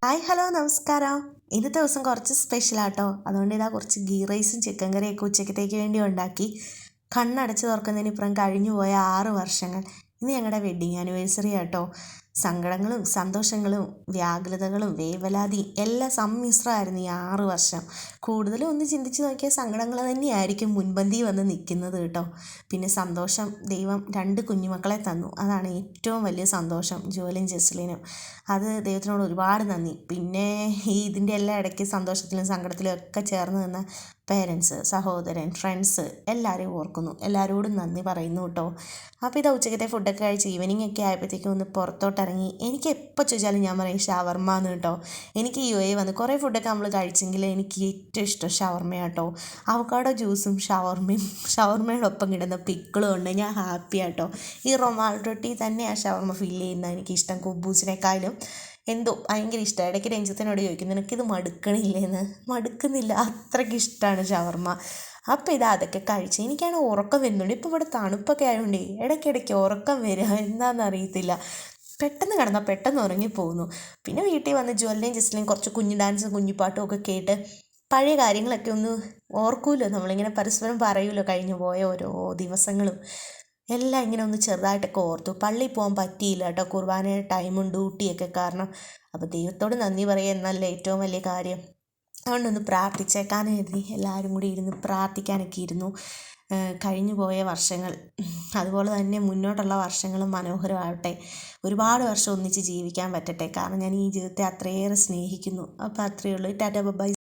Hi hello നമസ്കാരം. ഇന്നത്തെ ദിവസം കുറച്ച് സ്പെഷ്യലാട്ടോ. അതുകൊണ്ട് ഇതാ കുറച്ച് ഗീ റൈസും ചിക്കൻ കറിയൊക്കെ ഉച്ചക്കത്തേക്ക് വേണ്ടി ഉണ്ടാക്കി. കണ്ണടച്ച് തുറക്കുന്നതിനിപ്പുറം കഴിഞ്ഞു പോയ 6 വർഷങ്ങൾ. ഇന്ന് ഞങ്ങളുടെ വെഡ്ഡിങ് ആനിവേഴ്സറി ആട്ടോ. സങ്കടങ്ങളും സന്തോഷങ്ങളും വ്യാകുലതകളും വേവലാതിയും എല്ലാം സമ്മിശ്രമായിരുന്നു ഈ 6 വർഷം. കൂടുതലും ഒന്ന് ചിന്തിച്ച് നോക്കിയാൽ സങ്കടങ്ങൾ തന്നെയായിരിക്കും മുൻപന്തി വന്ന് നിൽക്കുന്നത് കേട്ടോ. പിന്നെ സന്തോഷം, ദൈവം 2 കുഞ്ഞുമക്കളെ തന്നു. അതാണ് ഏറ്റവും വലിയ സന്തോഷം, ജോലിയും ജസ്ലിനും. അത് ദൈവത്തിനോട് ഒരുപാട് നന്ദി. പിന്നെ ഇതിൻ്റെ എല്ലാം ഇടയ്ക്ക് സന്തോഷത്തിലും സങ്കടത്തിലും ഒക്കെ ചേർന്ന് നിന്ന പേരൻസ്, സഹോദരൻ, ഫ്രണ്ട്സ് എല്ലാവരെയും ഓർക്കുന്നു. എല്ലാവരോടും നന്ദി പറയുന്നു കേട്ടോ. അപ്പോൾ ഇതാ ഉച്ചക്കത്തെ ഫുഡൊക്കെ കഴിച്ച് ഈവനിങ് ഒക്കെ ആയപ്പോഴത്തേക്കും ഒന്ന് പുറത്തോട്ടിറങ്ങി. എനിക്ക് എപ്പോൾ ചോദിച്ചാലും ഞാൻ പറയും ഷവർമ്മ എന്ന് കേട്ടോ. എനിക്ക് വന്ന് കുറേ ഫുഡൊക്കെ നമ്മൾ കഴിച്ചെങ്കിൽ എനിക്ക് ഏറ്റവും ഇഷ്ടം ഷവർമ്മയാണ് കേട്ടോ. അവക്കാഡോ ജ്യൂസും ഷവർമ്മയോടൊപ്പം കിട്ടുന്ന പിക്കിളും ഉണ്ട്. ഞാൻ ഹാപ്പിയാട്ടോ. ഈ റൊട്ടി തന്നെ ആ ഷവർമ്മ ഫില്ല് ചെയ്യുന്ന എനിക്കിഷ്ടം കുബൂസിനേക്കാളും. എന്തോ ഭയങ്കര ഇഷ്ടമാണ്. ഇടയ്ക്ക് രഞ്ജിത്തിനോട് ചോദിക്കും, നിനക്കിത് മടുക്കണില്ലേന്ന്. മടുക്കുന്നില്ല, അത്രയ്ക്ക് ഇഷ്ടമാണ് ഷവർമ്മ. അപ്പോൾ അതൊക്കെ കഴിച്ച് എനിക്കാണ് ഉറക്കം വരുന്നുണ്ട്. ഇപ്പോൾ ഇവിടെ തണുപ്പൊക്കെ ആയതുകൊണ്ടേ ഇടയ്ക്കിടയ്ക്ക് ഉറക്കം വരിക എന്താണെന്നറിയത്തില്ല. പെട്ടെന്ന് കിടന്നാൽ പെട്ടെന്ന് ഉറങ്ങിപ്പോകുന്നു. പിന്നെ വീട്ടിൽ വന്ന് ജ്വല്ലയും ജസ്റ്റിലും കുറച്ച് കുഞ്ഞു ഡാൻസും കുഞ്ഞിപ്പാട്ടും ഒക്കെ കേട്ട് പഴയ കാര്യങ്ങളൊക്കെ ഒന്ന് ഓർക്കുമല്ലോ. നമ്മളിങ്ങനെ പരസ്പരം പറയുമല്ലോ കഴിഞ്ഞു പോയ ഓരോ ദിവസങ്ങളും എല്ലാം ഇങ്ങനെ ഒന്ന് ചെറുതായിട്ടൊക്കെ ഓർത്തു. പള്ളിയിൽ പോകാൻ പറ്റിയില്ല കേട്ടോ, കുർബാനയുടെ ടൈമും ഡ്യൂട്ടിയൊക്കെ കാരണം. അപ്പോൾ ദൈവത്തോട് നന്ദി പറയുക എന്നല്ല ഏറ്റവും വലിയ കാര്യം. അതുകൊണ്ടൊന്ന് പ്രാർത്ഥിച്ചേക്കാമെന്ന് കരുതി എല്ലാവരും കൂടി ഇരുന്ന് പ്രാർത്ഥിക്കാനൊക്കെ ഇരുന്നു. കഴിഞ്ഞു പോയ വർഷങ്ങൾ അതുപോലെ തന്നെ മുന്നോട്ടുള്ള വർഷങ്ങളും മനോഹരമാവട്ടെ. ഒരുപാട് വർഷം ഒന്നിച്ച് ജീവിക്കാൻ പറ്റട്ടെ. കാരണം ഞാൻ ഈ ജീവിതത്തെ അത്രയേറെ സ്നേഹിക്കുന്നു. അപ്പോൾ അത്രയേ ഉള്ളൂ. Tata bye.